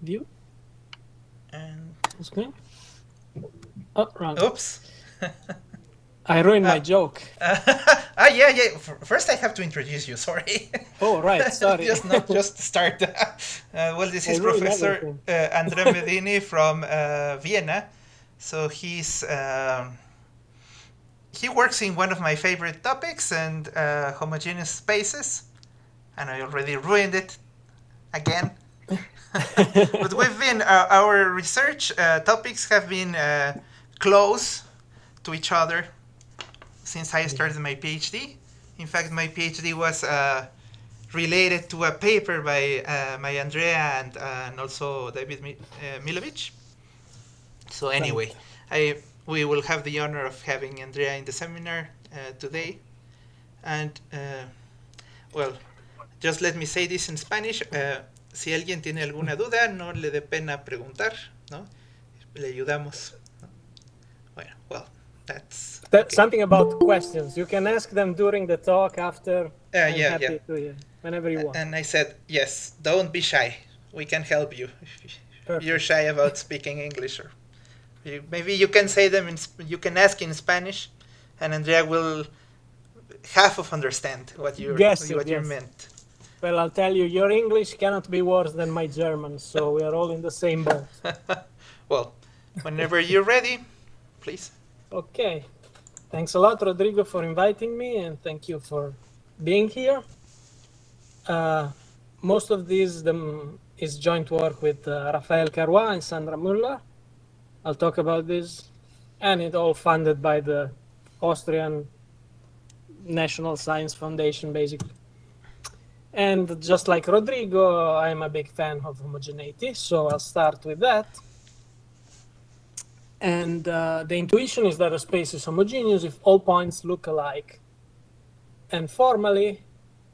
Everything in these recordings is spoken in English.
View. And Screen. Oh, wrong. oops. I ruined my joke. Yeah. First, I have to introduce you. Sorry. Oh, right. Sorry. Not just start. Well, this I is ruined Professor everything. Andrea Medini from Vienna. So he works in one of my favorite topics and homogeneous spaces, and I already ruined it again. But we've been our research topics have been close to each other since I started my PhD. In fact, my PhD was related to a paper by my Andrea and also David Milovic. So anyway, we will have the honor of having Andrea in the seminar today. And well, just let me say this in Spanish. Si alguien tiene alguna duda, no le dé pena preguntar, ¿no? Le ayudamos. ¿No? Bueno, well, that's okay. Something about questions. You can ask them during the talk after. I'm happy to hear. Whenever you want. And I said, yes, don't be shy. We can help you if you're shy about speaking English. Or maybe you can say them, you can ask in Spanish, and Andrea will half of understand what you meant. Well, I'll tell you, your English cannot be worse than my German, so we are all in the same boat. Well, whenever you're ready, please. Okay. Thanks a lot, Rodrigo, for inviting me, and thank you for being here. Most of these is joint work with Raphaël Carroy and Sandra Müller. I'll talk about this, and it's all funded by the Austrian National Science Foundation, basically. And just like Rodrigo, I'm a big fan of homogeneity, so I'll start with that. And the intuition is that a space is homogeneous if all points look alike. And formally,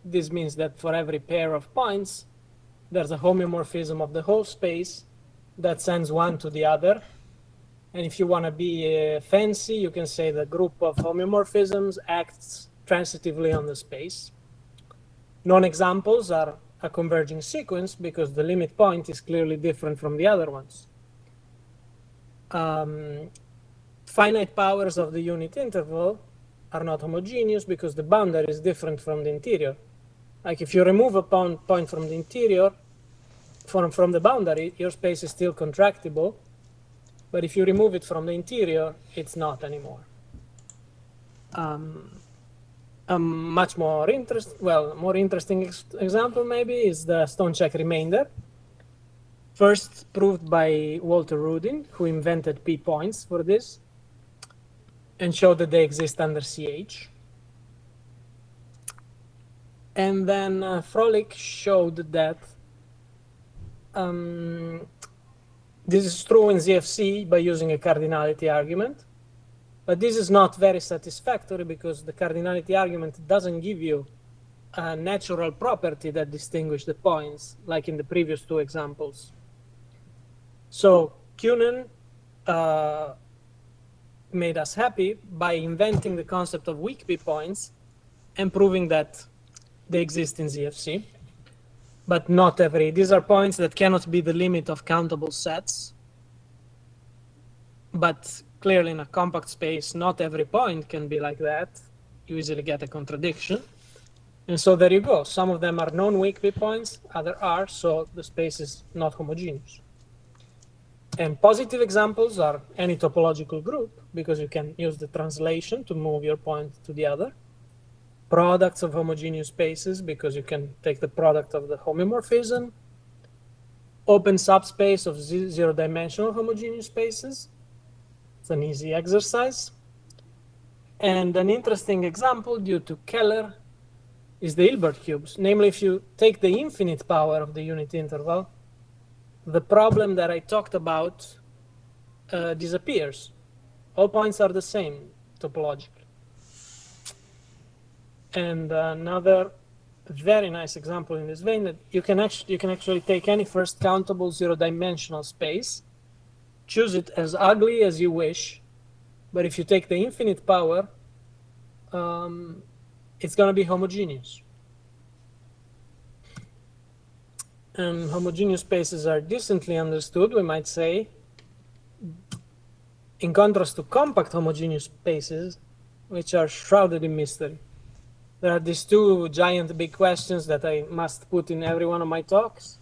this means that for every pair of points, there's a homeomorphism of the whole space that sends one to the other. And if you want to be fancy, you can say the group of homeomorphisms acts transitively on the space. Non-examples are a converging sequence because the limit point is clearly different from the other ones. Finite powers of the unit interval are not homogeneous because the boundary is different from the interior. Like if you remove a point from the interior, from the boundary, your space is still contractible. But if you remove it from the interior, it's not anymore. A much more interesting example maybe is the Stone-Check remainder. First proved by Walter Rudin, who invented p-points for this, and showed that they exist under CH. And then Froelich showed that this is true in ZFC by using a cardinality argument. But this is not very satisfactory because the cardinality argument doesn't give you a natural property that distinguishes the points, like in the previous two examples. So Kuhnen made us happy by inventing the concept of weak p-points and proving that they exist in ZFC. But not every. These are points that cannot be the limit of countable sets. But clearly in a compact space, not every point can be like that. You easily get a contradiction. And so there you go. Some of them are non-weak p-points, others are, so the space is not homogeneous. And positive examples are any topological group, because you can use the translation to move your point to the other. Products of homogeneous spaces, because you can take the product of the homeomorphism. Open subspace of zero-dimensional homogeneous spaces. It's an easy exercise. And an interesting example due to Keller is the Hilbert cubes. Namely, if you take the infinite power of the unit interval, the problem that I talked about disappears. All points are the same topologically. And another very nice example in this vein that you can actually take any first countable zero-dimensional space, choose it as ugly as you wish, but if you take the infinite power, it's going to be homogeneous. and homogeneous spaces are decently understood, we might say, in contrast to compact homogeneous spaces, which are shrouded in mystery. There are these two giant big questions that I must put in every one of my talks.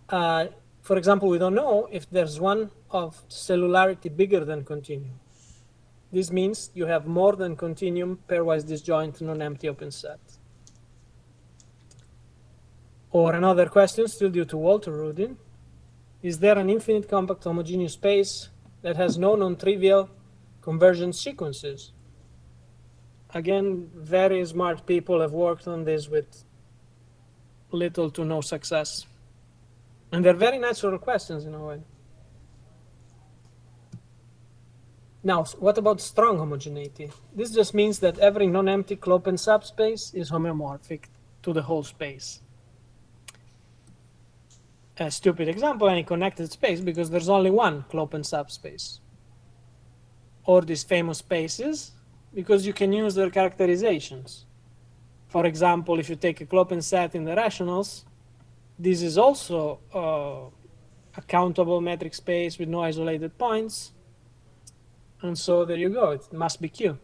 For example, we don't know if there's one of cellularity bigger than continuum. This means you have more than continuum pairwise disjoint non-empty open set. Or another question, still due to Walter Rudin, is there an infinite compact homogeneous space that has no non-trivial convergence sequences? Again, very smart people have worked on this with little to no success. And they're very natural questions in a way. Now, what about strong homogeneity? This just means that every non-empty clopen subspace is homeomorphic to the whole space. A stupid example, any connected space, because there's only one clopen subspace. Or these famous spaces, because you can use their characterizations. For example, if you take a clopen set in the rationals, this is also a countable metric space with no isolated points. And so there you go, it must be Q.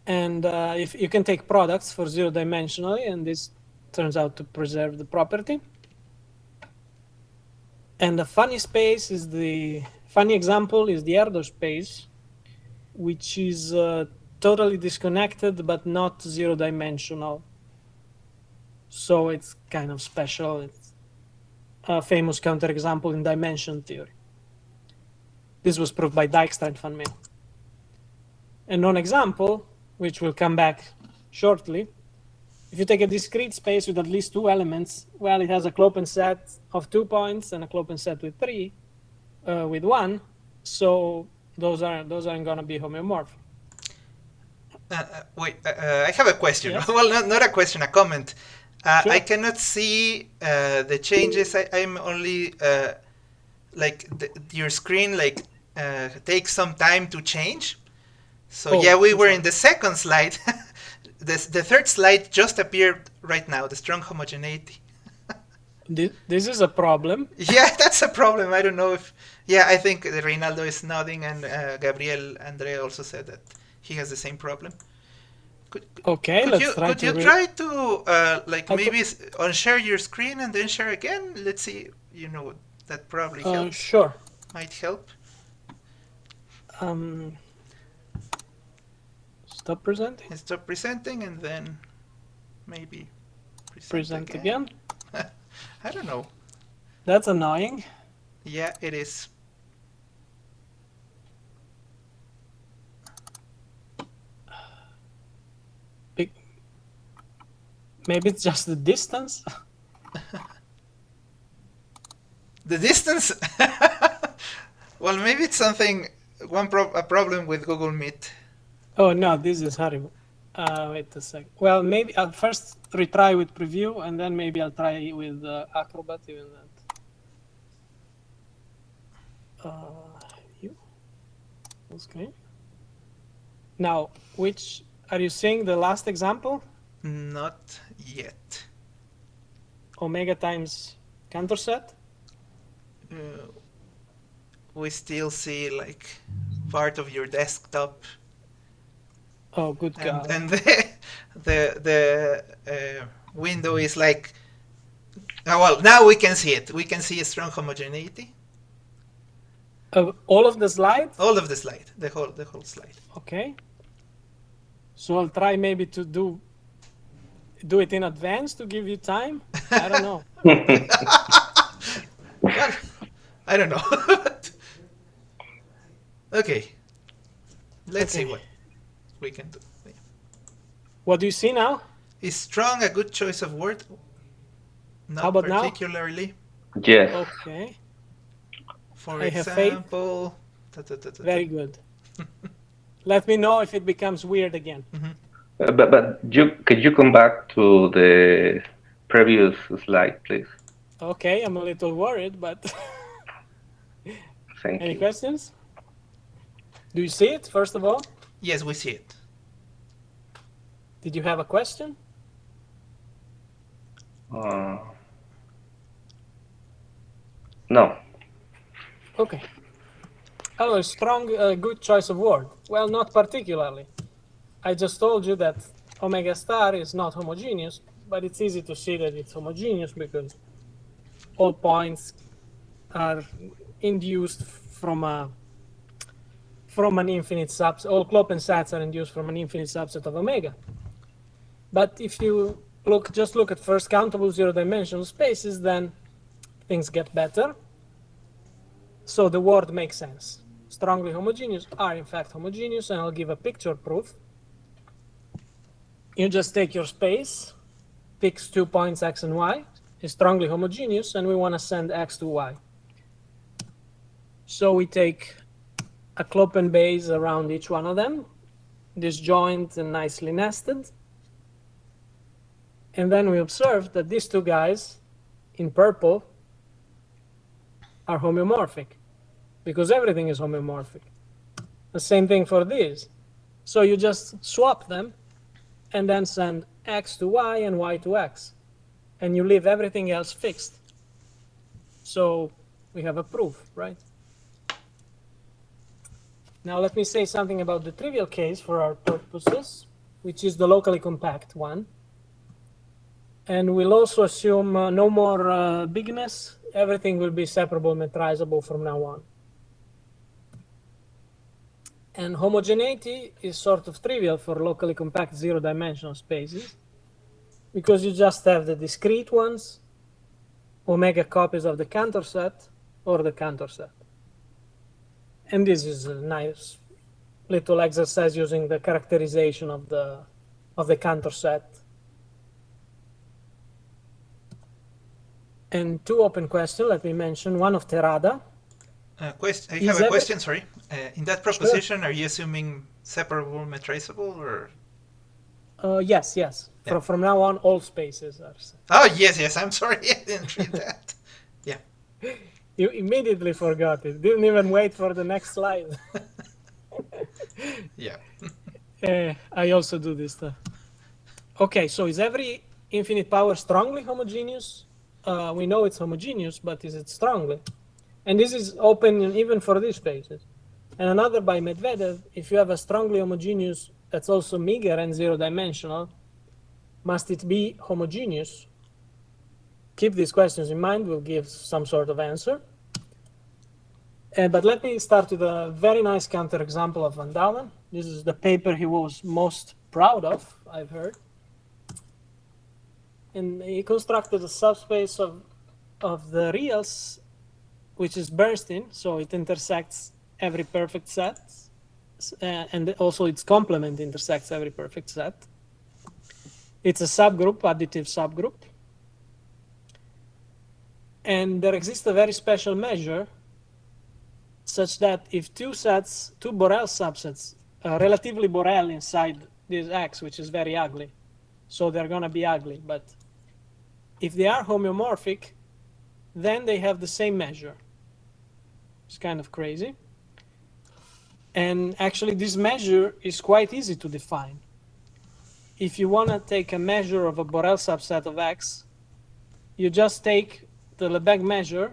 And if you can take products for zero dimensionally, and this turns out to preserve the property. And the funny space is funny example is the Erdo space, which is totally disconnected but not zero dimensional. So it's kind of special. It's a famous counterexample in dimension theory. This was proved by Dijkstra and Van Meel. A non-example, which will come back shortly, if you take a discrete space with at least two elements, well, it has a clopen set of 2 points and a clopen set with 3, with 1. So those aren't going to be homeomorphic. Wait, I have a question. Yes? Well, not a question, a comment. Sure. I cannot see the changes. I'm only like your screen takes some time to change. So yeah, we were in the second slide. The third slide just appeared right now, the strong homogeneity. This is a problem. Yeah, that's a problem. I don't know if... Yeah, I think Reinaldo is nodding, and Andrea also said that he has the same problem. Could you try to maybe unshare your screen and then share again? Let's see, that probably helps. Sure. Might help. Stop presenting. And stop presenting, and then maybe present again. I don't know. That's annoying. Yeah, it is. Maybe it's just the distance. The distance? Well, maybe it's something, a problem with Google Meet. Oh no, this is horrible. Wait a sec. Well, maybe I'll first retry with preview, and then maybe I'll try with Acrobat, even that. Full screen. Now, are you seeing the last example? Not yet. Omega times Cantor set? We still see part of your desktop. Oh, good God. And the window is well, now we can see it. We can see a strong homogeneity. All of the slides? All of the slide, the whole slide. Okay. So I'll try maybe to do it in advance to give you time. I don't know. Well, I don't know. Okay. Let's see what we can do. Yeah. What do you see now? Is strong a good choice of word? Not How about particularly. Now? Yes. Okay. For I example. Very good. Let me know if it becomes weird again. Mm-hmm. But could you come back to the previous slide, please? Okay, I'm a little worried, but Thank any you. questions? Do you see it, first of all? Yes, we see it. Did you have a question? Uh, no. Okay. Oh, strong, good choice of word. Well, not particularly. I just told you that omega star is not homogeneous, but it's easy to see that it's homogeneous because all points are induced from an infinite subset. All clopen sets are induced from an infinite subset of omega. But if you just look at first countable zero-dimensional spaces, then things get better. So the word makes sense. Strongly homogeneous are in fact homogeneous, and I'll give a picture proof. You just take your space, picks 2 points x and y, is strongly homogeneous, and we want to send x to y. So we take a clopen base around each one of them, disjoint and nicely nested. And then we observe that these two guys in purple are homeomorphic because everything is homeomorphic. The same thing for these. So you just swap them and then send x to y and y to x. And you leave everything else fixed. So we have a proof, right? Now let me say something about the trivial case for our purposes, which is the locally compact one. And we'll also assume no more bigness. Everything will be separable, metrizable from now on. And homogeneity is sort of trivial for locally compact zero-dimensional spaces because you just have the discrete ones, omega copies of the Cantor set, or the Cantor set. And this is a nice little exercise using the characterization of the Cantor set. And two open questions, let me mention, one of Terada. I have a question, sorry. In that proposition, sure. Are you assuming separable, metrizable, or? Yes. Yeah. From now on, all spaces are. Oh, yes, I'm sorry, I didn't read that. Yeah. You immediately forgot it. Didn't even wait for the next slide. Yeah. I also do this stuff. Okay, so is every infinite power strongly homogeneous? We know it's homogeneous, but is it strongly? And this is open even for these spaces. And another by Medvedev, if you have a strongly homogeneous that's also meager and zero-dimensional, must it be homogeneous? Keep these questions in mind, we'll give some sort of answer. But let me start with a very nice counterexample of Van Dalen. This is the paper he was most proud of, I've heard. And he constructed a subspace of the reals, which is bursting, so it intersects every perfect set, and also its complement intersects every perfect set. It's a subgroup, additive subgroup. And there exists a very special measure such that if two Borel subsets are relatively Borel inside this X, which is very ugly, so they're going to be ugly, but if they are homeomorphic, then they have the same measure. It's kind of crazy. And actually, this measure is quite easy to define. If you want to take a measure of a Borel subset of X, you just take the Lebesgue measure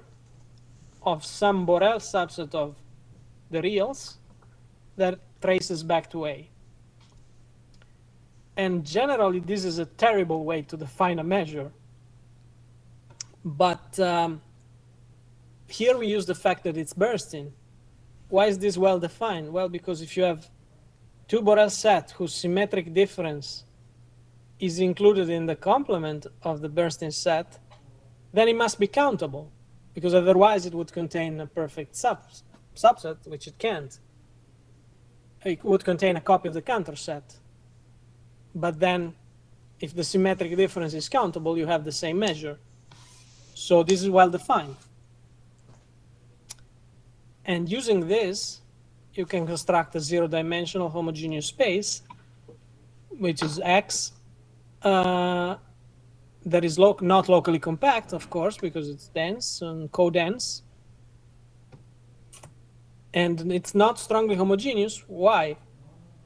of some Borel subset of the reals that traces back to A. And generally, this is a terrible way to define a measure. But here we use the fact that it's bursting. Why is this well defined? Well, because if you have two Borel sets whose symmetric difference is included in the complement of the bursting set, then it must be countable, because otherwise it would contain a perfect subset, which it can't. It would contain a copy of the Cantor set. But then, if the symmetric difference is countable, you have the same measure. So this is well defined. And using this, you can construct a zero-dimensional homogeneous space, which is X, that is not locally compact, of course, because it's dense and co-dense. And it's not strongly homogeneous. Why?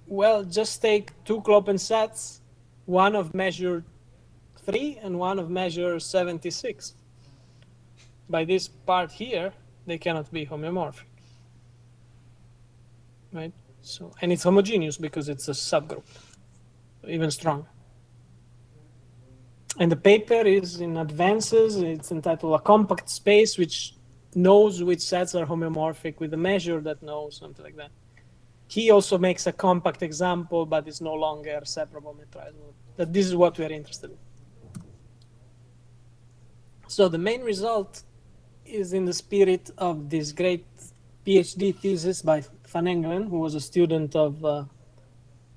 Well, just take two clopen sets, one of measure 3 and one of measure 76. By this part here, they cannot be homeomorphic, right? So, and it's homogeneous because it's a subgroup, even stronger. And the paper is in Advances. It's entitled A Compact Space Which Knows Which Sets Are Homeomorphic with a Measure That Knows, something like that. He also makes a compact example, but it's no longer separable metrizable. But this is what we are interested in. So the main result is in the spirit of this great PhD thesis by Van Engelen, who was a student of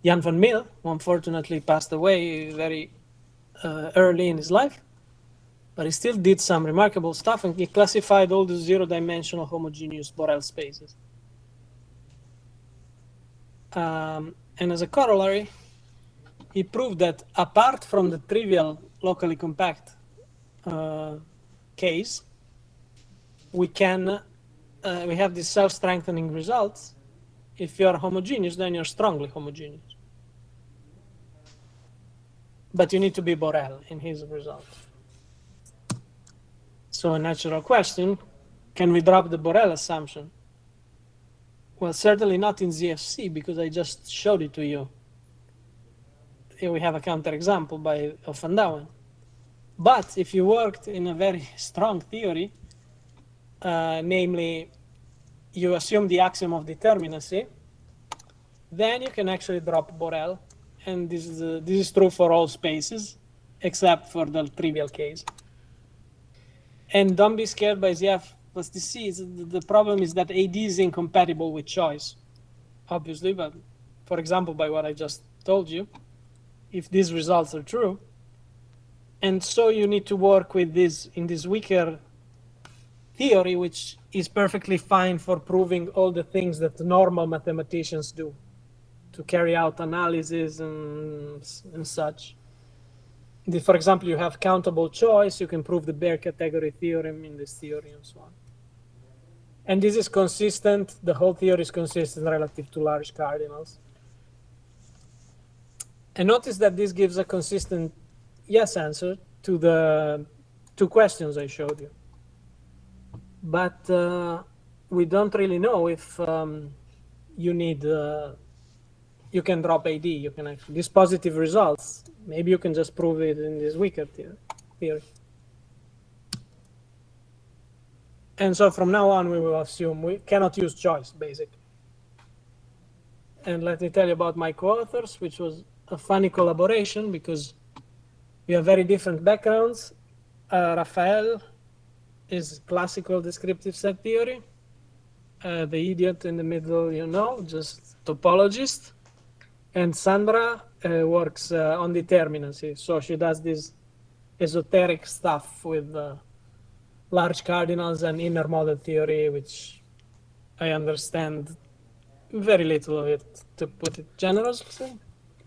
Jan van Mil, who unfortunately passed away very early in his life. But he still did some remarkable stuff, and he classified all the zero-dimensional homogeneous Borel spaces. And as a corollary, he proved that apart from the trivial locally compact case, we have these self-strengthening results. If you are homogeneous, then you're strongly homogeneous. But you need to be Borel in his result. So a natural question, can we drop the Borel assumption? Well, certainly not in ZFC, because I just showed it to you. Here we have a counterexample of Van Douwen. But if you worked in a very strong theory, namely, you assume the axiom of determinacy, then you can actually drop Borel. And this is true for all spaces, except for the trivial case. And don't be scared by ZF plus DC. The problem is that AD is incompatible with choice, obviously, but for example, by what I just told you, if these results are true. And so you need to work with this in this weaker theory, which is perfectly fine for proving all the things that normal mathematicians do, to carry out analysis and such. For example, you have countable choice, you can prove the bare category theorem in this theory and so on. And this is consistent, the whole theory is consistent relative to large cardinals. And notice that this gives a consistent yes answer to the two questions I showed you. But we don't really know if you need, you can drop AD, you can actually, these positive results, maybe you can just prove it in this weaker theory. And so from now on, we will assume we cannot use choice, basically. And let me tell you about my co-authors, which was a funny collaboration because we have very different backgrounds. Raphaël is classical descriptive set theory. The idiot in the middle, you know, just topologist. And Sandra works on determinacy. So she does this esoteric stuff with large cardinals and inner model theory, which I understand very little of it, to put it generously.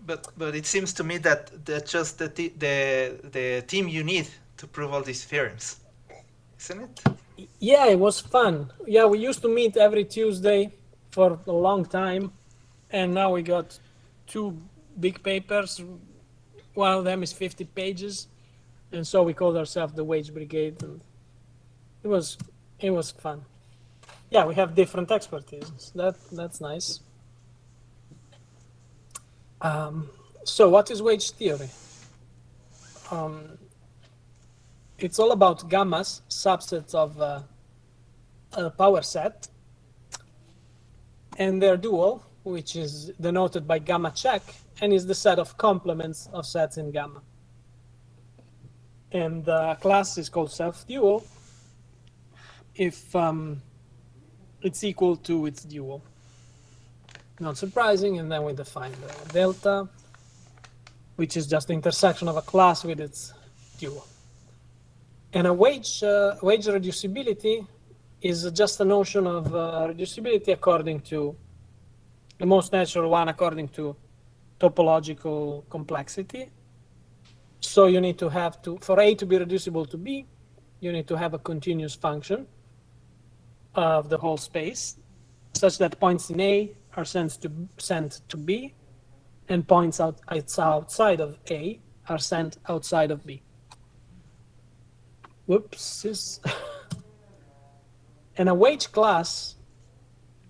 But it seems to me that that's just the team you need to prove all these theorems, isn't it? Yeah, it was fun. Yeah, we used to meet every Tuesday for a long time, and now we got 2 big papers. One of them is 50 pages, and so we called ourselves the Wadge Brigade, and it was fun. Yeah, we have different expertise. That's nice. So what is Wadge theory? It's all about gammas, subsets of a power set, and their dual, which is denoted by gamma check, and is the set of complements of sets in gamma. And the class is called self-dual if it's equal to its dual. Not surprising, and then we define the delta, which is just the intersection of a class with its dual. And a Wadge reducibility is just a notion of reducibility according to the most natural one, according to topological complexity. So you need to have for A to be reducible to B, you need to have a continuous function of the whole space, such that points in A are sent to B, and points outside of A are sent outside of B. whoopsies. And a Wadge class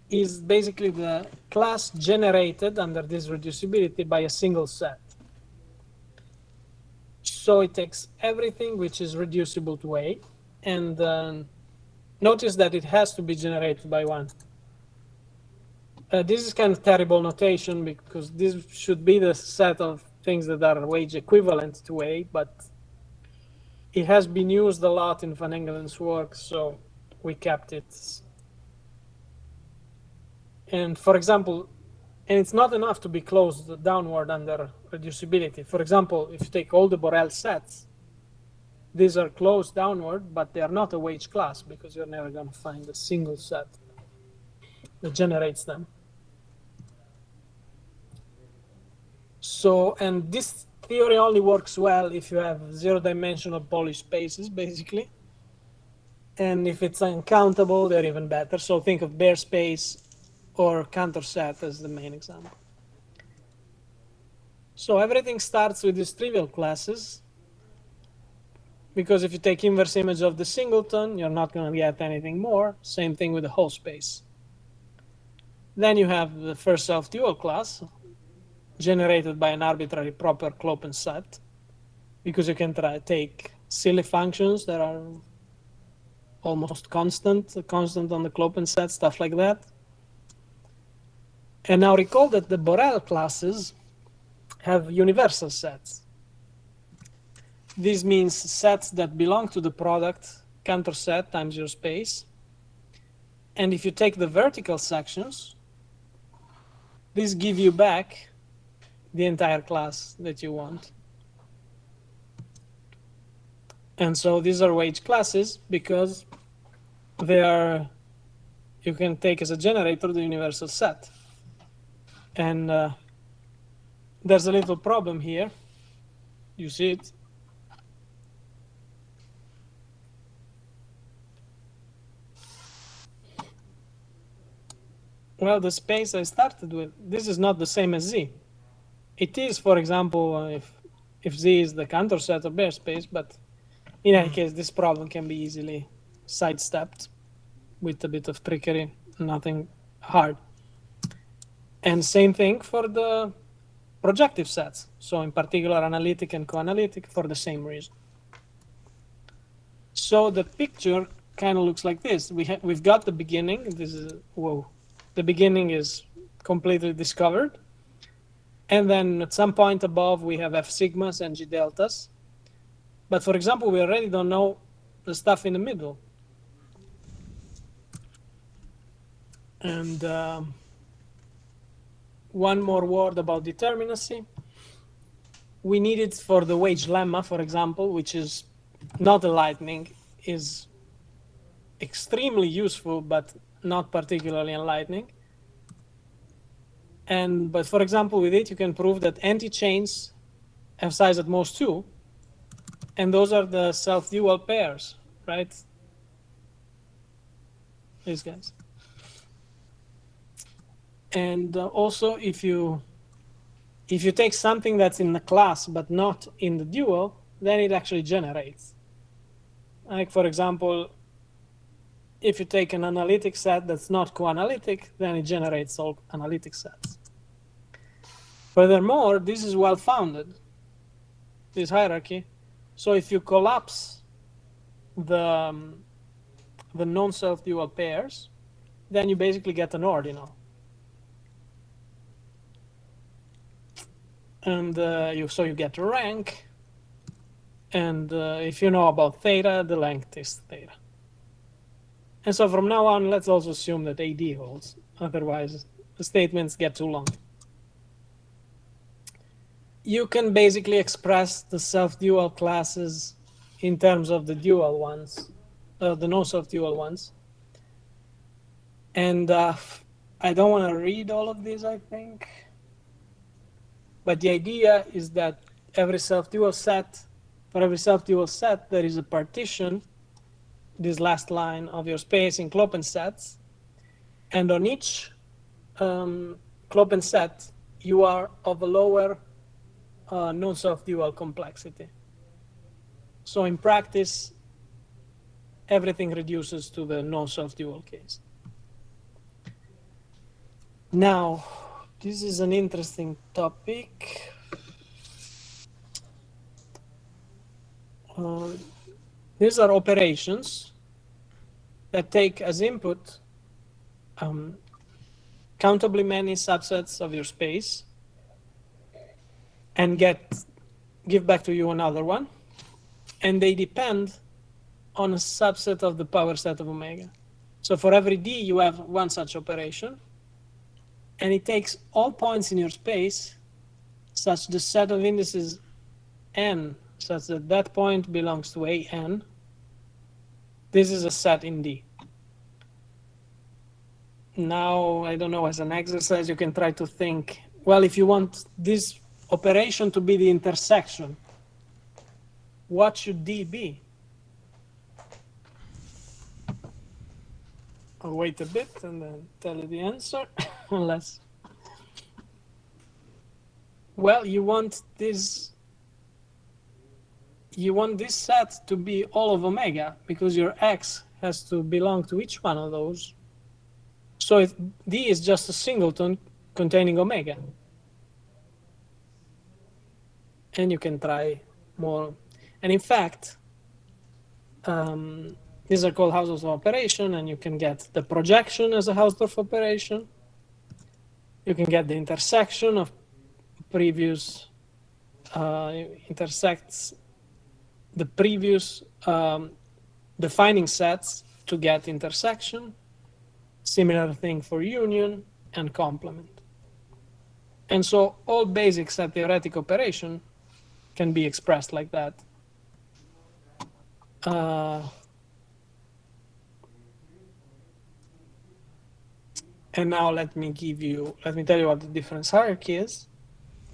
is basically the class generated under this reducibility by a single set. So it takes everything which is reducible to A, and notice that it has to be generated by one. This is kind of terrible notation because this should be the set of things that are Wadge equivalent to A, but it has been used a lot in Van Engelen's work, so we kept it. And for example, and it's not enough to be closed downward under reducibility. For example, if you take all the Borel sets, these are closed downward, but they are not a Wadge class because you're never going to find a single set that generates them. So, and this theory only works well if you have zero-dimensional Polish spaces, basically. And if it's uncountable, they're even better. So think of bare space or Cantor set as the main example. So everything starts with these trivial classes, because if you take inverse image of the singleton, you're not going to get anything more. Same thing with the whole space. Then you have the first self-dual class, generated by an arbitrary proper clopen set, because you can take silly functions that are almost constant on the clopen set, stuff like that. And now recall that the Borel classes have universal sets. This means sets that belong to the product Cantor set times your space. And if you take the vertical sections, these give you back the entire class that you want. And so these are Wadge classes because they are, you can take as a generator the universal set. And there's a little problem here. You see it? Well, the space I started with, this is not the same as Z. It is, for example, if Z is the Cantor set of bare space, but in any case, this problem can be easily sidestepped with a bit of trickery, nothing hard. And same thing for the projective sets. So in particular, analytic and co-analytic for the same reason. So the picture kind of looks like this. We've got the beginning. This is, whoa. The beginning is completely discovered. And then at some point above, we have F sigmas and G deltas. But for example, we already don't know the stuff in the middle. And one more word about determinacy. We need it for the Wadge lemma, for example, which is not enlightening, is extremely useful, but not particularly enlightening. But for example, with it, you can prove that anti-chains have size at most 2. And those are the self-dual pairs, right? These guys. And also, if you take something that's in the class but not in the dual, then it actually generates. Like, for example, if you take an analytic set that's not co-analytic, then it generates all analytic sets. Furthermore, this is well-founded, this hierarchy. So if you collapse the non-self-dual pairs, then you basically get an ordinal. And so you get a rank. And if you know about theta, the length is theta. And so from now on, let's also assume that AD holds. Otherwise, the statements get too long. You can basically express the self-dual classes in terms of the dual ones, the non-self-dual ones. And I don't want to read all of these, I think. But the idea is that every self-dual set, for every self-dual set, there is a partition, this last line of your space in clopen sets. And on each clopen set, you are of a lower non-self-dual complexity. So in practice, everything reduces to the non-self-dual case. Now, this is an interesting topic. These are operations that take as input countably many subsets of your space and give back to you another one, and they depend on a subset of the power set of omega. So for every d, you have one such operation, and it takes all points in your space such the set of indices n such that that point belongs to an. This is a set in D. Now, I don't know, as an exercise, you can try to think, well, if you want this operation to be the intersection, what should D be? I'll wait a bit and then tell you the answer, unless... Well, you want this set to be all of omega, because your x has to belong to each one of those. So if D is just a singleton containing omega. And you can try more. And in fact, these are called Hausdorff operation, and you can get the projection as a Hausdorff operation. You can get the intersection of previous intersects the previous defining sets to get intersection. Similar thing for union and complement. And so all basic set theoretic operation can be expressed like that. And now let me tell you what the difference hierarchy is.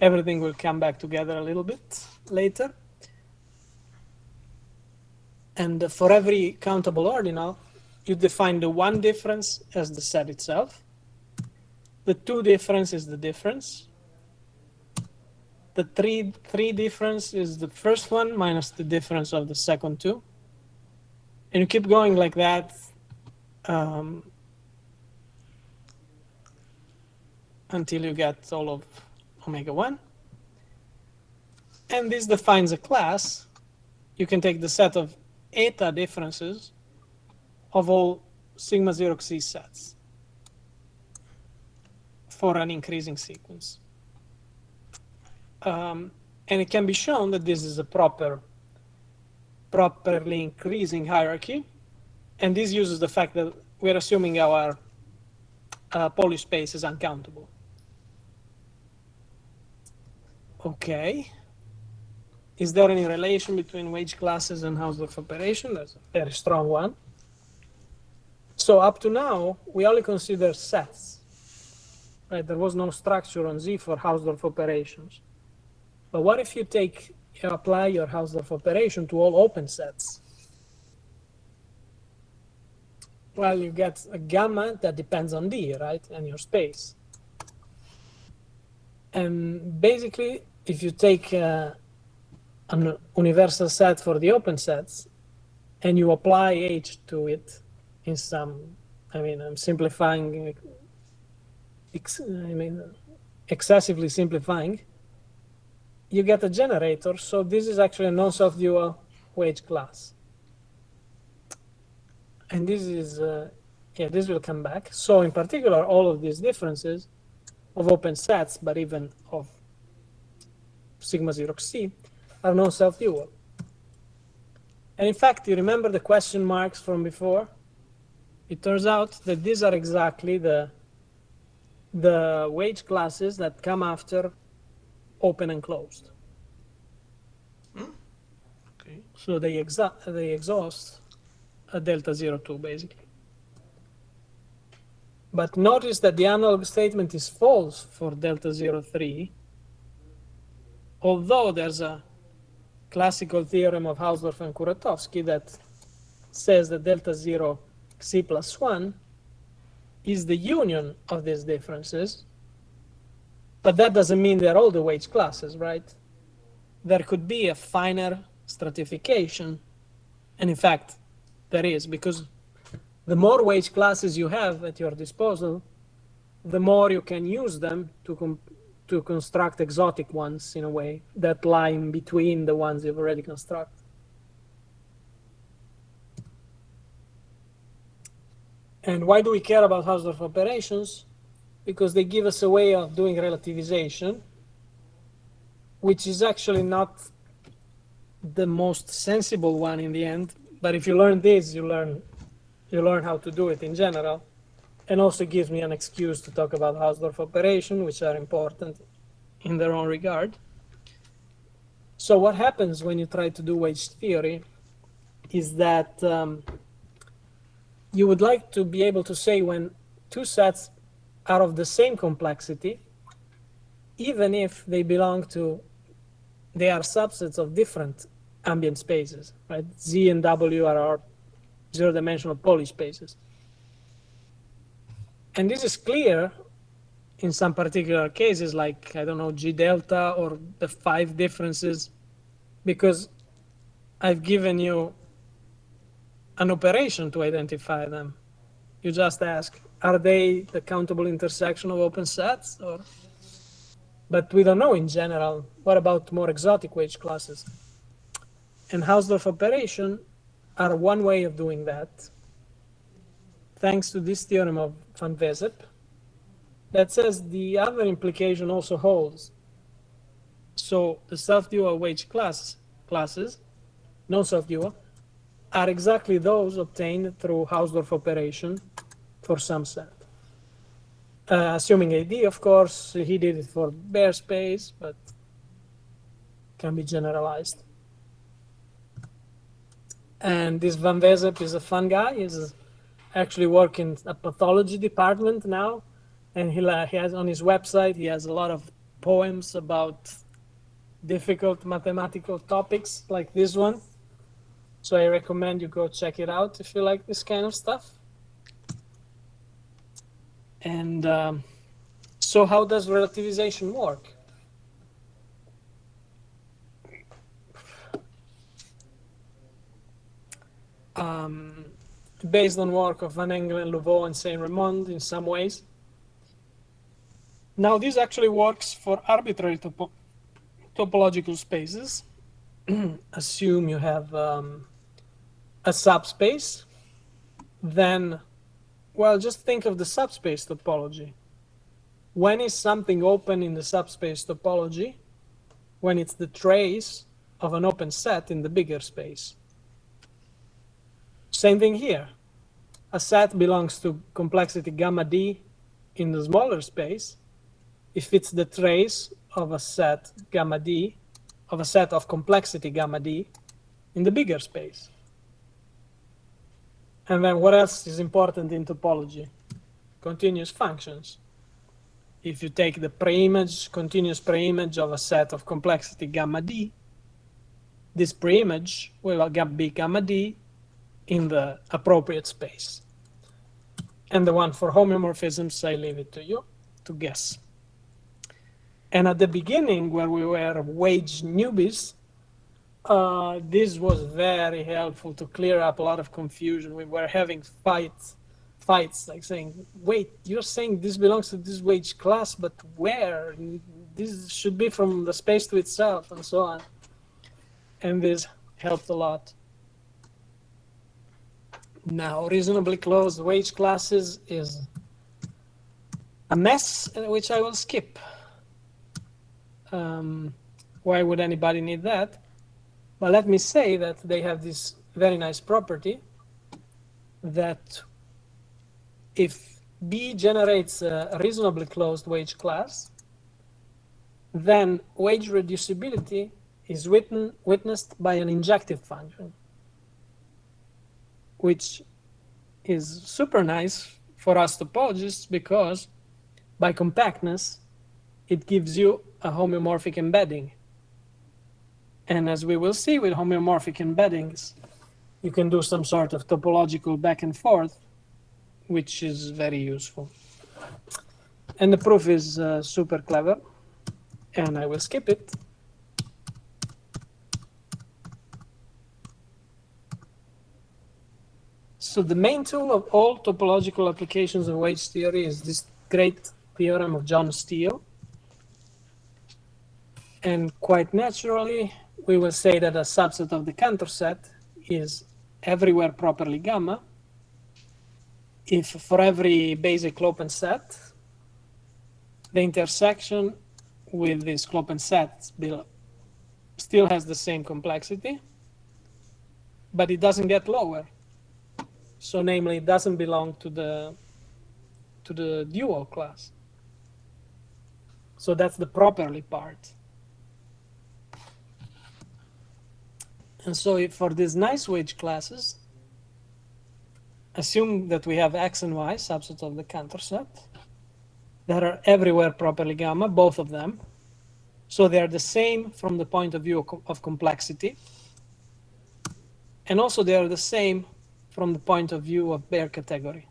Everything will come back together a little bit later. And for every countable ordinal, you define the one difference as the set itself. The two difference is the difference. The three difference is the first one minus the difference of the second two. And you keep going like that until you get all of omega 1. And this defines a class. You can take the set of eta differences of all sigma 0 xi sets for an increasing sequence. And it can be shown that this is a properly increasing hierarchy. And this uses the fact that we're assuming our Polish space is uncountable. Okay. Is there any relation between wage classes and Hausdorff operation? That's a very strong one. So up to now, we only consider sets. Right? There was no structure on Z for Hausdorff operations. But what if you apply your Hausdorff operation to all open sets? Well, you get a gamma that depends on D, right, and your space. And basically, if you take an universal set for the open sets, and you apply H to it in some, I'm simplifying, excessively simplifying, you get a generator. So this is actually a non-self-dual wage class. And this is, this will come back. So in particular, all of these differences of open sets, but even of sigma 0 xi, are non-self-dual. And in fact, you remember the question marks from before? It turns out that these are exactly the wage classes that come after open and closed. Okay. So they exhaust a delta 02, basically. But notice that the analog statement is false for delta 03, although there's a classical theorem of Hausdorff and Kuratowski that says that delta 0 xi plus 1 is the union of these differences. But that doesn't mean they're all the wage classes, right? There could be a finer stratification. And in fact, there is, because the more wage classes you have at your disposal, the more you can use them to construct exotic ones, in a way, that lie in between the ones you've already constructed. And why do we care about Hausdorff operations? Because they give us a way of doing relativization, which is actually not the most sensible one in the end. But if you learn this, you learn how to do it in general. And also gives me an excuse to talk about Hausdorff operation, which are important in their own regard. So what happens when you try to do wage theory is that you would like to be able to say when two sets are of the same complexity, even if they are subsets of different ambient spaces, right? Z and W are our zero-dimensional Pauli spaces. And this is clear in some particular cases, like, I don't know, G delta or the 5 differences, because I've given you an operation to identify them. You just ask, are they the countable intersection of open sets? But we don't know in general. What about more exotic wage classes? And Hausdorff operation are one way of doing that, thanks to this theorem of Van Wezep, that says the other implication also holds. So the self-dual wage classes, non-self-dual, are exactly those obtained through Hausdorff operation for some set. Assuming AD, of course, he did it for bare space, but can be generalized. And this Van Wezep is a fun guy. He's actually working a pathology department now, and he has on his website, he has a lot of poems about difficult mathematical topics like this one. So I recommend you go check it out if you like this kind of stuff. And so how does relativization work? Based on work of Van Engelen, Louveau, and Saint-Ramond in some ways. Now this actually works for arbitrary topological spaces. Assume you have a subspace, then, well, just think of the subspace topology. When is something open in the subspace topology? When it's the trace of an open set in the bigger space. Same thing here. A set belongs to complexity gamma d in the smaller space if it's the trace of a set gamma d, of a set of complexity gamma d in the bigger space. And then what else is important in topology? Continuous functions. If you take the preimage, continuous preimage of a set of complexity gamma d, this preimage will be gamma d in the appropriate space. And the one for homeomorphisms, I leave it to you to guess. And at the beginning, where we were wage newbies, this was very helpful to clear up a lot of confusion. We were having fights, like saying, wait, you're saying this belongs to this wage class, but where? This should be from the space to itself, and so on. And this helped a lot. Now, reasonably closed wage classes is a mess, which I will skip. Why would anybody need that? But let me say that they have this very nice property that if B generates a reasonably closed wage class, then wage reducibility is witnessed by an injective function, which is super nice for us topologists because by compactness, it gives you a homeomorphic embedding. And as we will see with homeomorphic embeddings, you can do some sort of topological back and forth, which is very useful. And the proof is super clever, and I will skip it. So the main tool of all topological applications of Wedge theory is this great theorem of John Steele. And quite naturally, we will say that a subset of the Cantor set is everywhere properly gamma if for every basic clopen set, the intersection with this clopen set still has the same complexity, but it doesn't get lower. So namely, it doesn't belong to the dual class. So that's the properly part. And so if for these nice wedge classes, assume that we have X and Y subsets of the Cantor set that are everywhere properly gamma, both of them. So they are the same from the point of view of complexity. And also they are the same from the point of view of bare category.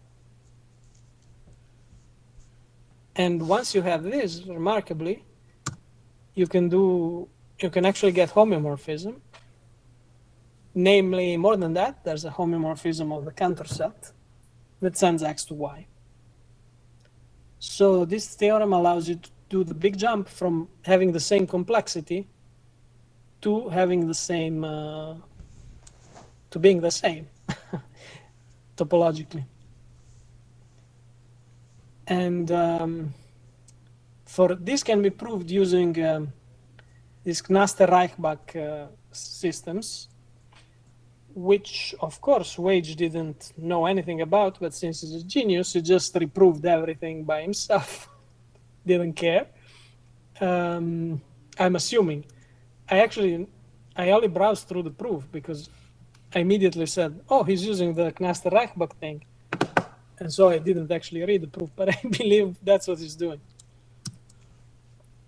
And once you have this, remarkably, you can actually get homeomorphism. Namely, more than that, there's a homeomorphism of the Cantor set that sends X to Y. So this theorem allows you to do the big jump from having the same complexity to having the same, to being the same topologically. And for this can be proved using these Knaster-Reichbach systems, which of course Wedge didn't know anything about, but since he's a genius, he just reproved everything by himself. Didn't care. I'm assuming. I only browsed through the proof because I immediately said, oh, he's using the Knaster-Reichbach thing. And so I didn't actually read the proof, but I believe that's what he's doing.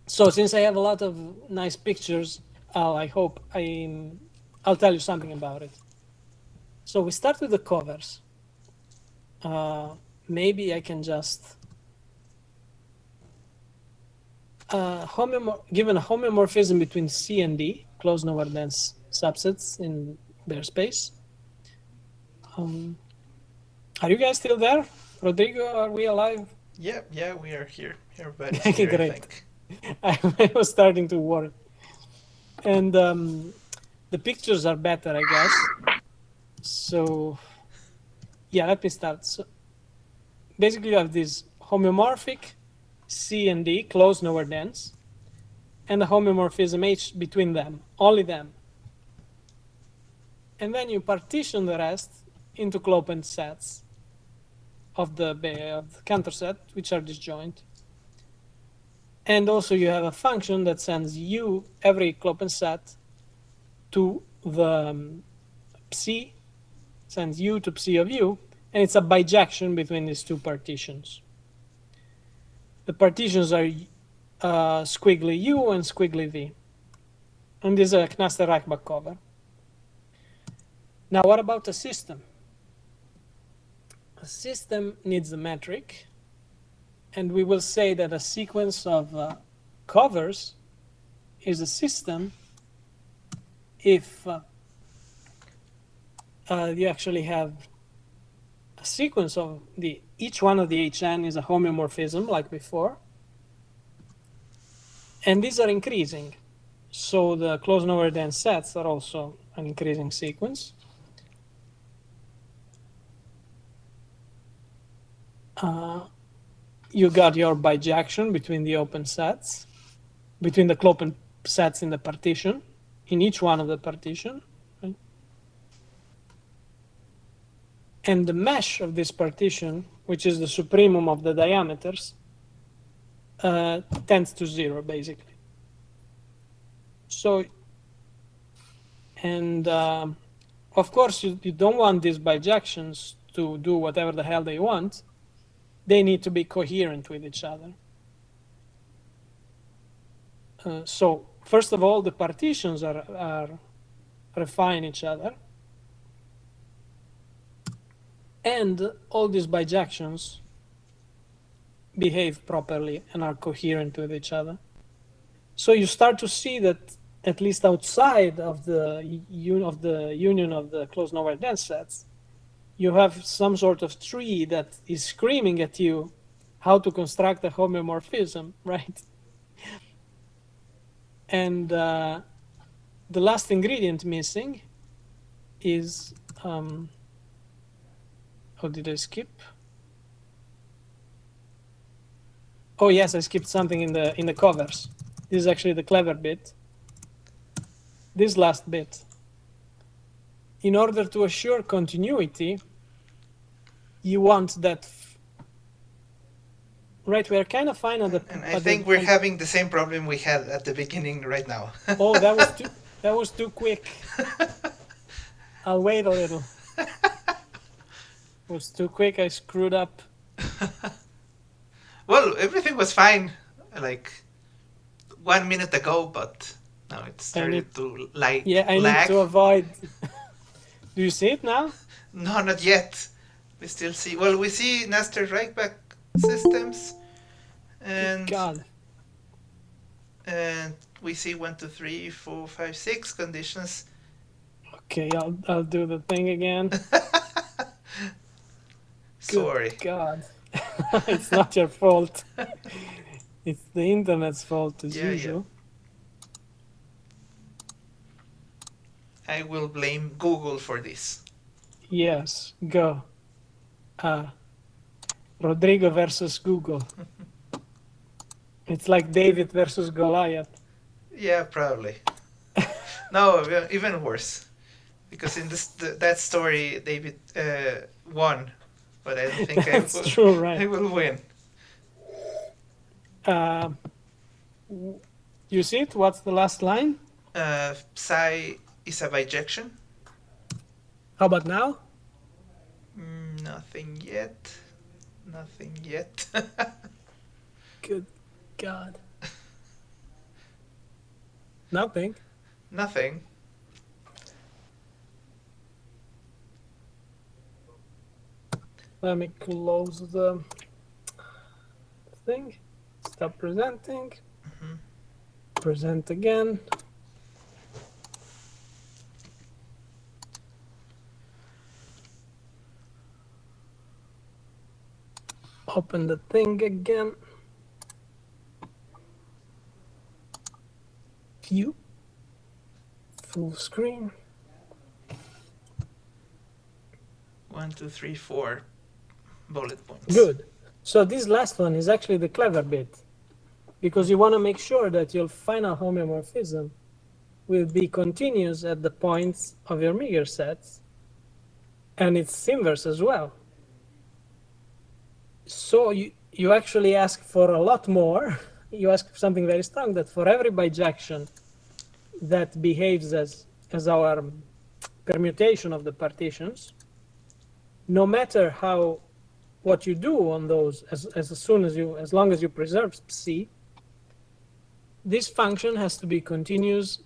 So since I have a lot of nice pictures, I'll tell you something about it. So we start with the covers. Maybe I can just given a homeomorphism between C and D, closed over dense subsets in bare space. Are you guys still there? Rodrigo, are we alive? Yeah, we are here. Everybody's Okay, here, great. I think. I was starting to worry. And the pictures are better, I guess. So, yeah, let me start. So, basically, you have this homeomorphic C and D, closed nowhere dense, and the homeomorphism H between them, only them. And then you partition the rest into clopen sets of the Cantor set, which are disjoint. And also you have a function that sends U, every clopen set, to the psi, sends U to psi of U, and it's a bijection between these two partitions. The partitions are squiggly U and squiggly V. And this is a Knaster-Reichbach cover. Now, what about a system? A system needs a metric, and we will say that a sequence of covers is a system if you actually have a sequence of each one of the HN is a homeomorphism like before, and these are increasing. So the closed over dense sets are also an increasing sequence. You got your bijection between the open sets, between the clopen sets in the partition, in each one of the partition. Right? And the mesh of this partition, which is the supremum of the diameters, tends to 0, basically. So, and of course, you don't want these bijections to do whatever the hell they want. They need to be coherent with each other. So first of all, the partitions refine each other. And all these bijections behave properly and are coherent with each other. So you start to see that at least outside of the union of the closed nowhere dense sets, you have some sort of tree that is screaming at you how to construct a homeomorphism, right? And the last ingredient missing is, oh, did I skip? Oh yes, I skipped something in the covers. This is actually the clever bit. This last bit. In order to assure continuity, you want that. Right, we're kind of fine at the. And I think we're having the same problem we had at the beginning right now. Oh, that was too quick. I'll wait a little. It was too quick. I screwed up. Well, everything was fine like 1 minute ago, but now it started to lag. Yeah, I need to avoid. Do you see it now? No, not yet. We still see. Well, we see nested write-back systems, and God. And we see 1, 2, 3, 4, 5, 6 conditions. Okay, I'll do the thing again. Sorry. Good God. It's not your fault. It's the internet's fault as usual. Yeah. I will blame Google for this. Yes, go. Rodrigo versus Google. It's like David versus Goliath. Yeah, probably. No, even worse. Because in that story, David won. But I don't think That's true, right? I will win. You see it? What's the last line? Psi is a bijection. How about now? Nothing yet. Nothing yet. Good God. Nothing. Nothing. Let me close the thing. Stop presenting. Mm-hmm. Present again. Open the thing again. View. Full screen. 1, 2, 3, 4 bullet points. Good. So this last one is actually the clever bit, because you want to make sure that your final homeomorphism will be continuous at the points of your Müller sets, and its inverse as well. So you actually ask for a lot more. You ask for something very strong, that for every bijection that behaves as our permutation of the partitions, no matter what you do on those, as long as you preserve C, this function has to be continuous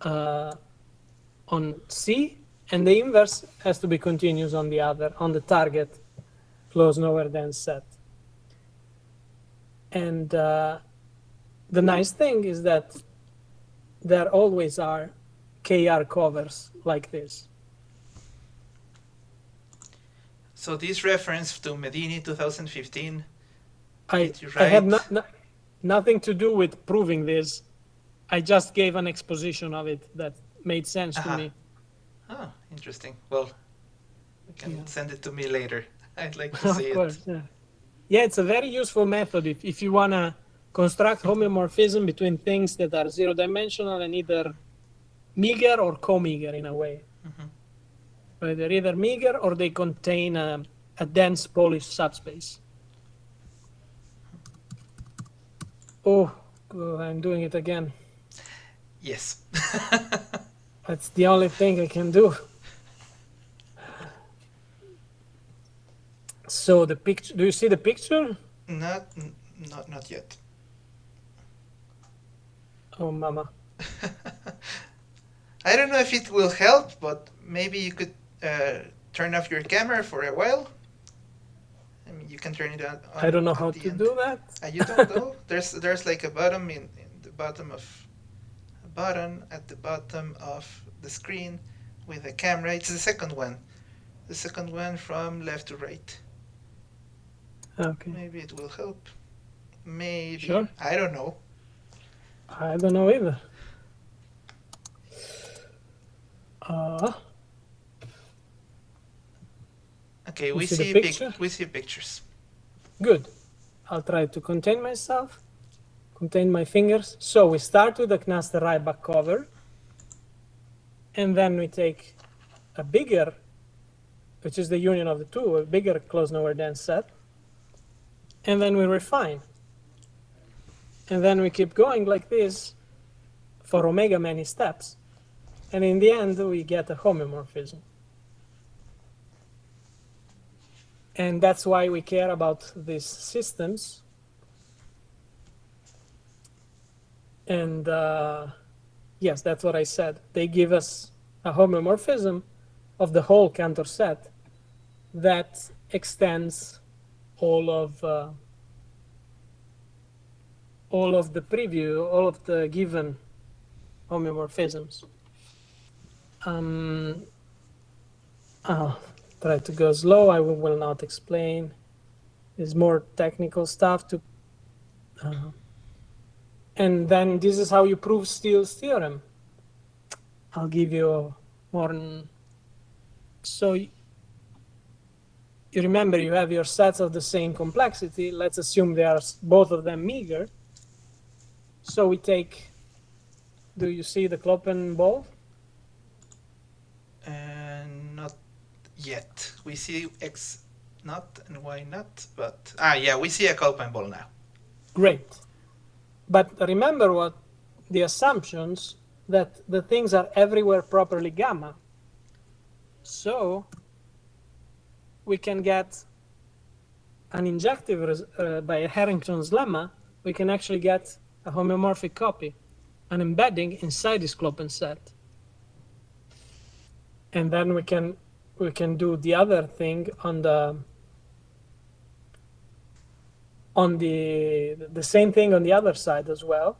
on C, and the inverse has to be continuous on the target close nowhere dense set. And the nice thing is that there always are KR covers like this. So this reference to Medini 2015, I had nothing to do with proving this. I just gave an exposition of it that made sense to me. Oh, interesting. Well, you can send it to me later. I'd like to see it. Of course, it. Yeah, it's a very useful method if you want to construct homeomorphism between things that are zero-dimensional and either meager or co-meager in a way. Mm-hmm. Right? They're either meager or they contain a dense Polish subspace. Oh, I'm doing it again. Yes. That's the only thing I can do. So the picture, do you see the picture? Not yet. Oh, mama. I don't know if it will help, but maybe you could turn off your camera for a while. I mean, you can turn it on. I don't know how to do that. You don't know? There's like a button in the bottom of a button at the bottom of the screen with a camera. It's the second one. The second one from left to right. Okay. Maybe it will help. Maybe. Sure. I don't know. I don't know either. Okay, You we see the see picture? we see pictures. Good. I'll try to contain myself, contain my fingers. So we start with the Knaster-Rybak cover, and then we take a bigger, which is the union of the two, a bigger closed nowhere dense set, and then we refine. And then we keep going like this for omega many steps. And in the end, we get a homeomorphism. And that's why we care about these systems. And yes, that's what I said. They give us a homeomorphism of the whole Cantor set that extends all of the preview, all of the given homeomorphisms. I'll try to go slow. I will not explain. There's more technical stuff to. And then this is how you prove Steele's theorem. I'll give you more. So you remember you have your sets of the same complexity. Let's assume they are both of them meager. So we take. Do you see the clopen ball? Not yet. We see X not and Y not, but yeah, we see a clopen ball now. Great. But remember what the assumptions that the things are everywhere properly gamma. So we can get an injective by Harrington's lemma. We can actually get a homeomorphic copy, an embedding inside this clopen set. And then we can do the other thing on the same thing on the other side as well.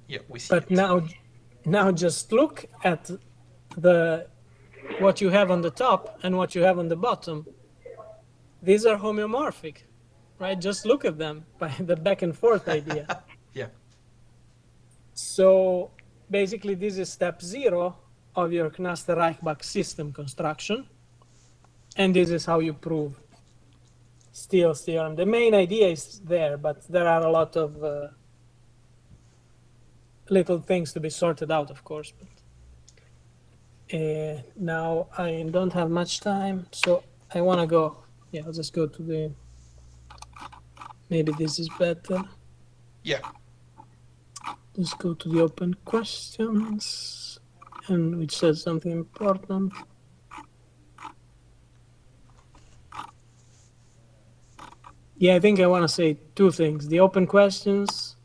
Yeah, we see. But it. now just look at what you have on the top and what you have on the bottom. These are homeomorphic, right? Just look at them by the back and forth idea. Yeah. So basically, this is step 0 of your Knaster-Rybak system construction. And this is how you prove Steele's theorem. The main idea is there, but there are a lot of little things to be sorted out, of course. But now I don't have much time, so I want to go. Yeah, I'll just go to the. Maybe this is better. Yeah. Let's go to the open questions, and which says something important. Yeah, I think I want to say two things. The open questions.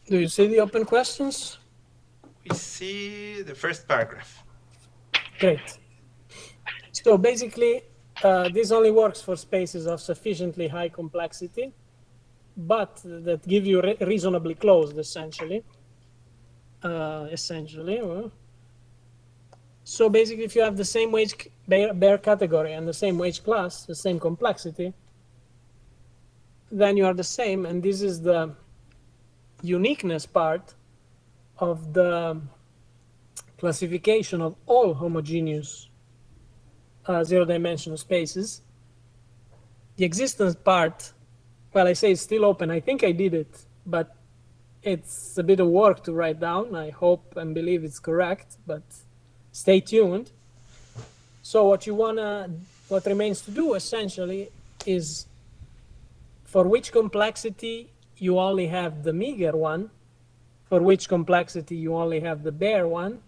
Do you see the open questions? We see the first paragraph. Great. So basically, this only works for spaces of sufficiently high complexity, but that give you reasonably closed, essentially. So basically, if you have the same weight bare category and the same weight class, the same complexity, then you are the same. And this is the uniqueness part of the classification of all homogeneous zero-dimensional spaces. The existence part, well, I say it's still open. I think I did it, but it's a bit of work to write down. I hope and believe it's correct, but stay tuned. So what remains to do essentially is for which complexity you only have the meager one, for which complexity you only have the bare one,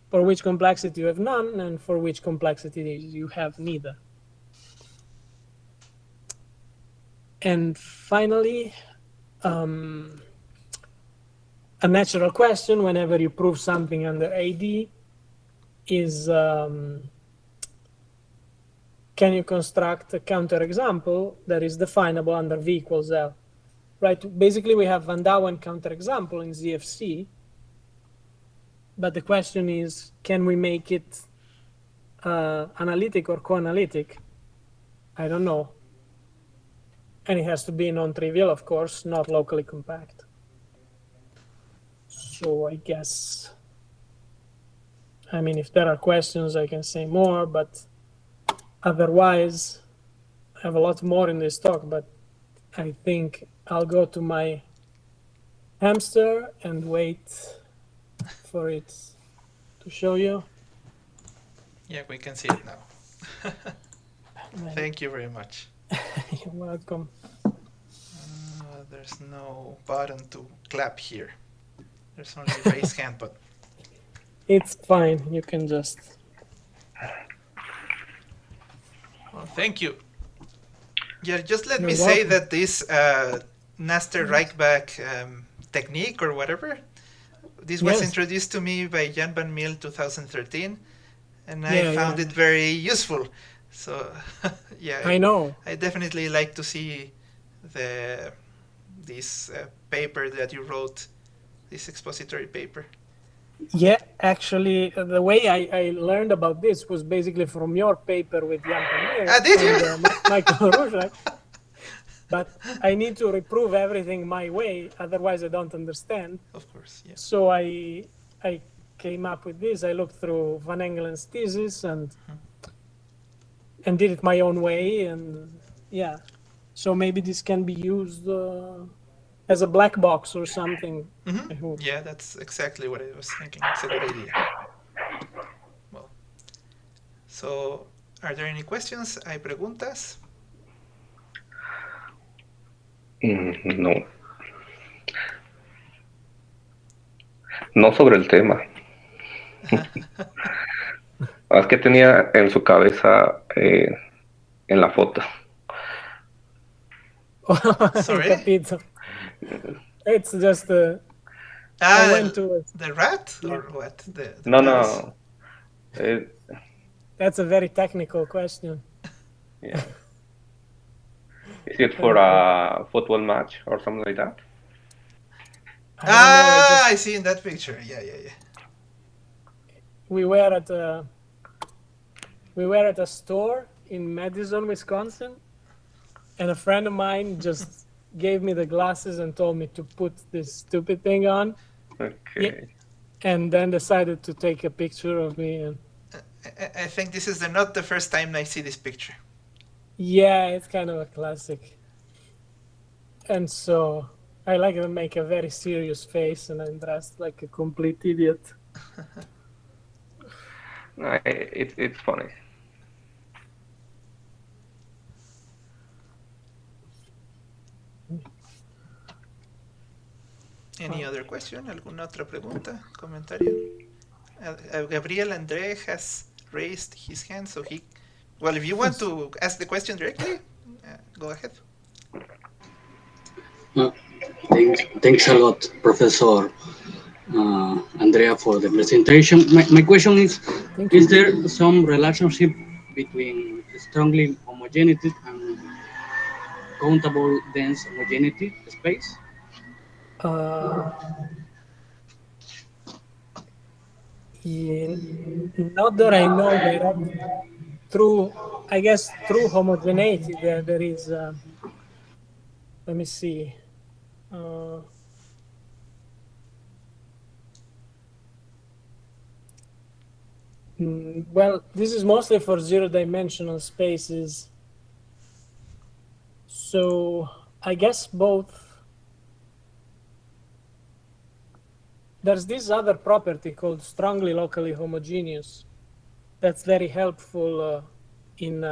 for which complexity you have none, and for which complexity you have neither. And finally, a natural question whenever you prove something under AD is can you construct a counterexample that is definable under V equals L? Right. Basically, we have Van Douwen counterexample in ZFC, but the question is, can we make it analytic or co-analytic? I don't know. And it has to be non-trivial, of course, not locally compact. So I guess, I mean, if there are questions, I can say more, but otherwise, I have a lot more in this talk, but I think I'll go to my hamster and wait for it to show you. Yeah, we can see it now. Thank you very much. You're welcome. There's no button to clap here. There's only raise hand button. It's fine. You can just. Well, thank you. Yeah, just let You're me say welcome. that this Naster-Reichbach technique or whatever, this was Yes. introduced to me by Jan van Mil 2013, and Yeah, I found yeah. it very useful. So, yeah, I know. I definitely like to see this paper that you wrote, this expository paper. Yeah, actually, the way I learned about this was basically from your paper with Jan van Meer Did you? and Michael Ruszak. But I need to reprove everything my way, otherwise I don't understand. Of course, yes. So I came up with this. I looked through Van Engelen's thesis and did it my own way, and yeah. So maybe this can be used as a black box or something. I hope. Yeah, that's exactly what I was thinking. It's a good idea. Well, so are there any questions? ¿Hay preguntas? No. No sobre el tema. Es que tenía en su cabeza en la foto. Sorry? Capito. It's just I went to the rat or Yeah. what? The No, Paris? no. That's a very technical question. Yeah. Is it for a football match or something like that? I don't know, I see in that picture. Yeah. we were at a store in Madison, Wisconsin, and a friend of mine just gave me the glasses and told me to put this stupid thing on, Okay. and then decided to take a picture of me. And I think this is not the first time I see this picture. yeah, it's kind of a classic. And so I like to make a very serious face, and I'm dressed like a complete idiot. No, it's funny. Any other question? ¿Alguna otra pregunta? ¿Comentario? Gabriel Andrea has raised his hand, so he... Well, if you want to ask the question directly, go ahead. Thanks a lot, Professor Andrea, for the presentation. My question is there some relationship between strongly homogeneity and countable dense homogeneity space? Yeah, not that I know directly. I guess through homogeneity, there is. Let me see. Well, this is mostly for zero-dimensional spaces. So I guess both. There's this other property called strongly locally homogeneous. That's very helpful in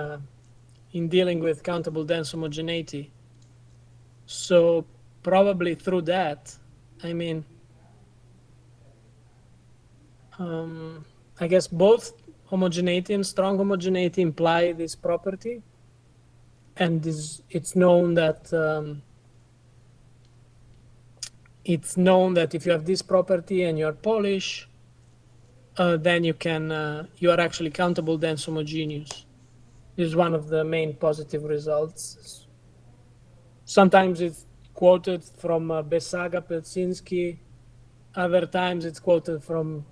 dealing with countable dense homogeneity. So probably through that, I mean, I guess both homogeneity and strong homogeneity imply this property, and it's known that if you have this property and you're Polish, then you are actually countable dense homogeneous. is one of the main positive results. Sometimes it's quoted from Besaga, Pelczynski. Other times it's quoted from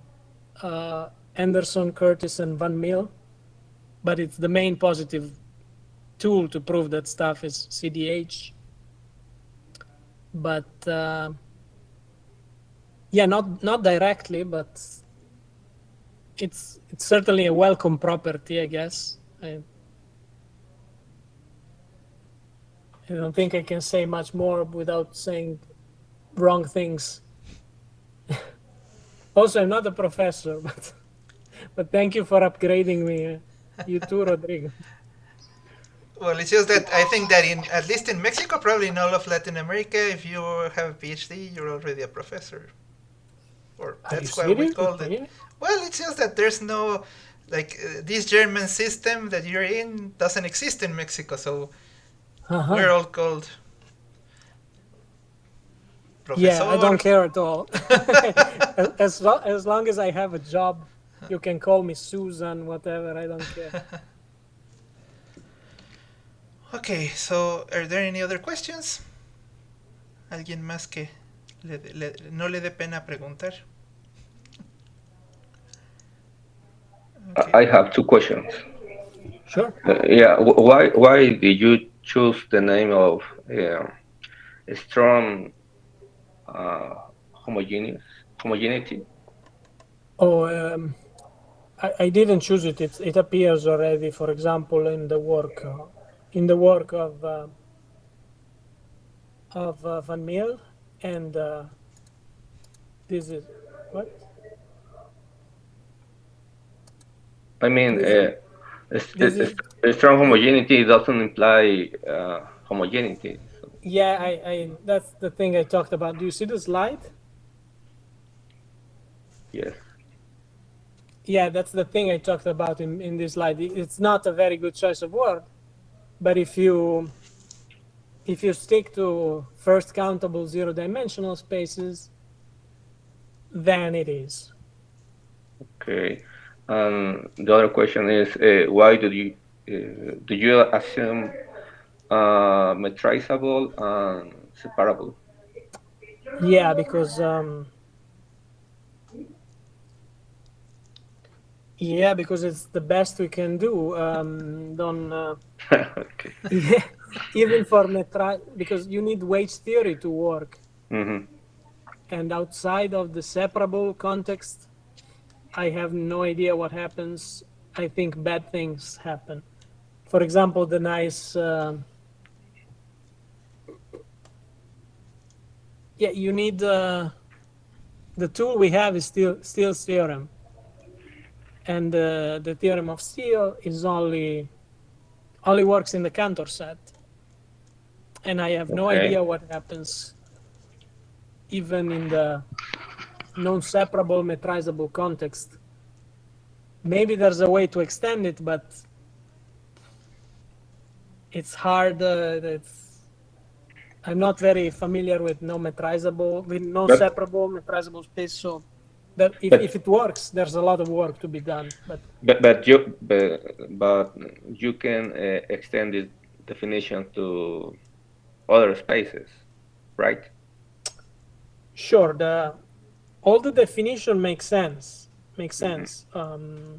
Anderson, Curtis, and Van Mill. But it's the main positive tool to prove that stuff is CDH. But yeah, not directly, but it's certainly a welcome property, I guess. I don't think I can say much more without saying wrong things. Also, I'm not a professor, but thank you for upgrading me. You too, Rodrigo. Well, it's just that I think that at least in Mexico, probably in all of Latin America, if you have a PhD, you're already a professor. Or that's why we called it. Really? Well, it's just that there's no, like, this German system that you're in doesn't exist in Mexico, so we're all called professor. Yeah, I don't care at all. as long as I have a job, you can call me Susan, whatever, I don't care. Okay, so are there any other questions? ¿Alguien más que no le dé pena preguntar? Okay. I have two questions. Sure. Yeah, why did you choose the name of strong homogeneity? Oh, I didn't choose it. It appears already, for example, in the work of Van Mill, and this is what? I mean, strong homogeneity doesn't imply homogeneity. So. Yeah, I that's the thing I talked about. Do you see the slide? Yes. Yeah, that's the thing I talked about in this slide. It's not a very good choice of word, but if you stick to first countable zero-dimensional spaces, then it is. Okay. The other question is, why do you assume metrizable and separable? Yeah, because it's the best we can do. Okay. Yeah, even for because you need weight theory to work. Mm-hmm. And outside of the separable context, I have no idea what happens. I think bad things happen. For example, the nice... yeah, you need... the tool we have is Steele's theorem. And the theorem of Steele is only works in the Cantor set. And I have no idea what happens even in the non-separable metrizable context. Maybe there's a way to extend it, but it's hard. I'm not very familiar with non-separable metrizable space. So that if it works, there's a lot of work to be done. But you can extend this definition to other spaces, right? Sure. All the definition makes sense. Mm-hmm.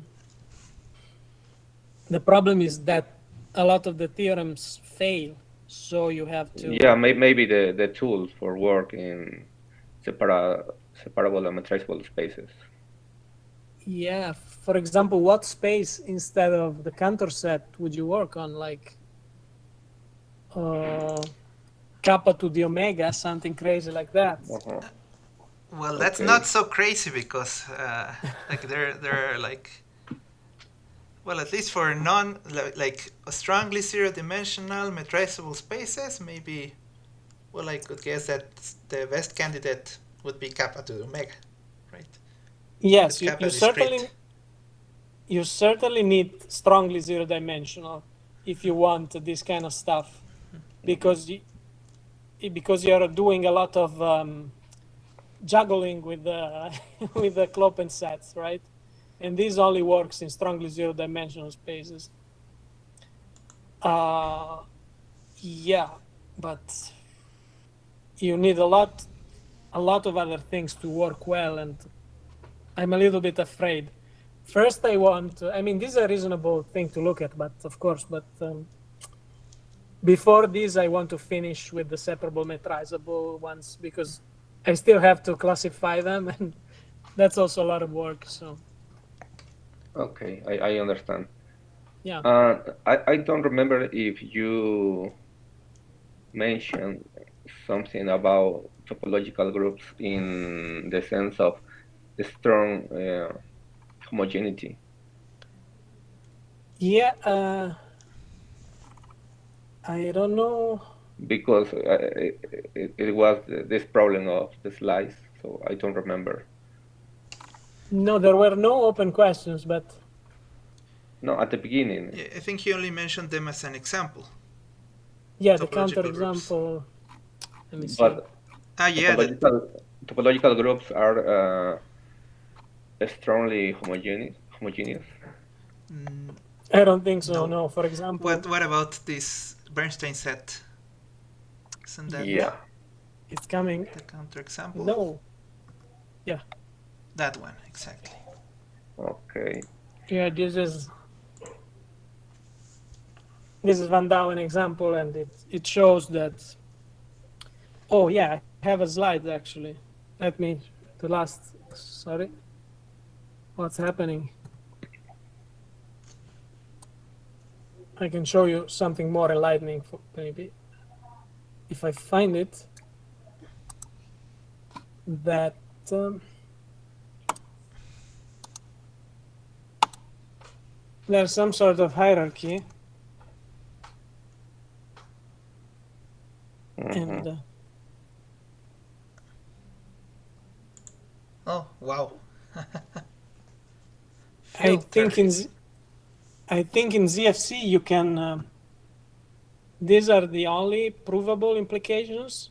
The problem is that a lot of the theorems fail, so you have to... Yeah, maybe the tools for work in separable and metrizable spaces. Yeah, for example, what space instead of the Cantor set would you work on? Like kappa to the omega, something crazy like that. Uh-huh. Well, that's not so crazy because like there are like, well, at least for like strongly zero-dimensional metrizable spaces, maybe, well, I could guess that the best candidate would be kappa to the omega, right? Yes, you certainly need strongly zero-dimensional if you want this kind of stuff, because you're doing a lot of juggling with the with the clopen sets, right? And this only works in strongly zero-dimensional spaces. Yeah, but you need a lot of other things to work well, and I'm a little bit afraid. First, I mean, this is a reasonable thing to look at, but of course, before this, I want to finish with the separable metrizable ones, because I still have to classify them, and that's also a lot of work, so. Okay, I understand. Yeah. I don't remember if you mentioned something about topological groups in the sense of strong homogeneity. Yeah, I don't know. Because it was this problem of the slice, so I don't remember. No, there were no open questions, but. No, at the beginning. Yeah, I think he only mentioned them as an example. Yeah, the counterexample. Let me see. But yeah, topological groups are strongly homogeneous. I don't think so. No. For example. What about this Bernstein set? Isn't that? Yeah. It's coming. The counterexample. No. Yeah. That one exactly. Okay. Yeah, this is Van Douwen example, and it shows that. Oh yeah, I have a slide actually. Let me sorry. What's happening? I can show you something more enlightening, maybe, if I find it. That there's some sort of hierarchy. And oh wow! I think in ZFC you can. These are the only provable implications,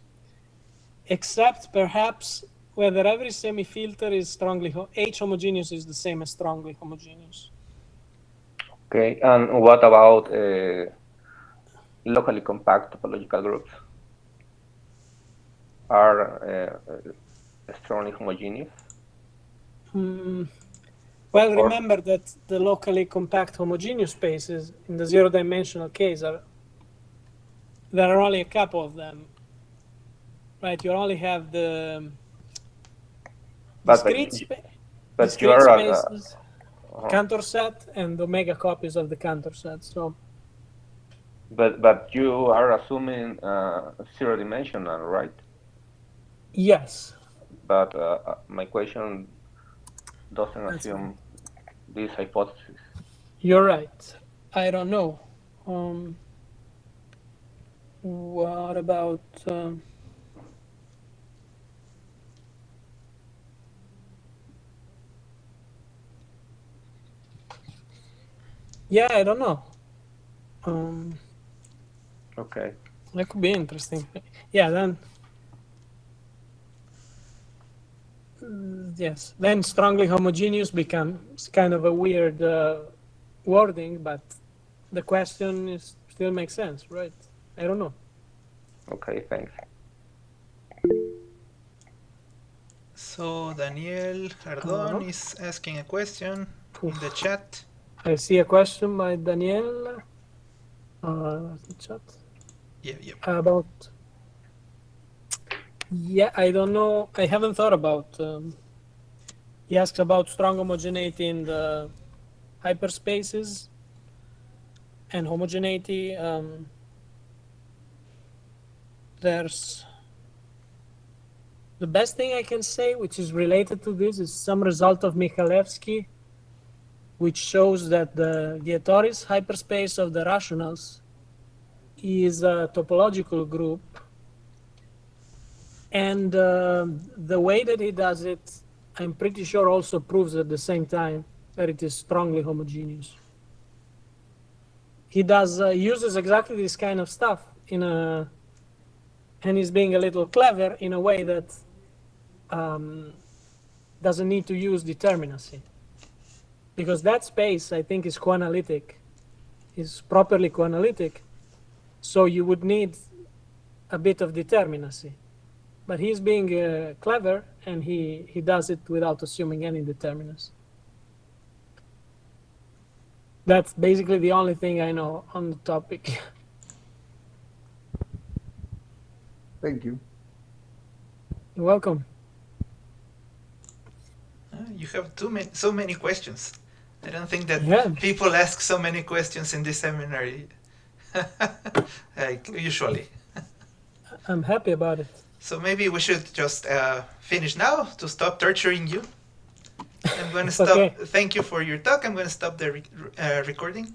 except perhaps whether every semi-filter is strongly H homogeneous is the same as strongly homogeneous. Okay, and what about locally compact topological groups? Are strongly homogeneous? Well, remember that the locally compact homogeneous spaces in the zero-dimensional case there are only a couple of them, right? You only have the discrete spaces, Cantor set, and omega copies of the Cantor set. So. But you are assuming zero-dimensional, right? Yes. But my question doesn't assume this hypothesis. You're right. I don't know. What about? Yeah, I don't know. Okay. That could be interesting. Yeah, then. Yes, then strongly homogeneous becomes kind of a weird wording, but the question still makes sense, right? I don't know. Okay, thanks. So Daniel Ardon is asking a question in the chat. I see a question by Daniel. The chat. Yeah. About. Yeah, I don't know. I haven't thought about. He asks about strong homogeneity in the hyperspaces and homogeneity. There's the best thing I can say, which is related to this, is some result of Michalewski, which shows that the Vietoris hyperspace of the rationals is a topological group. And the way that he does it, I'm pretty sure also proves at the same time that it is strongly homogeneous. He uses exactly this kind of stuff and he's being a little clever in a way that doesn't need to use determinacy. Because that space, I think, is coanalytic. is properly coanalytic, so you would need a bit of determinacy. But he's being clever, and he does it without assuming any determinacy. That's basically the only thing I know on the topic. Thank you. You're welcome. You have so many questions. I don't think that people ask so many questions in this seminary, like usually. I'm happy about it. So maybe we should just finish now to stop torturing you. I'm going to stop. Okay. Thank you for your talk. I'm going to stop the recording.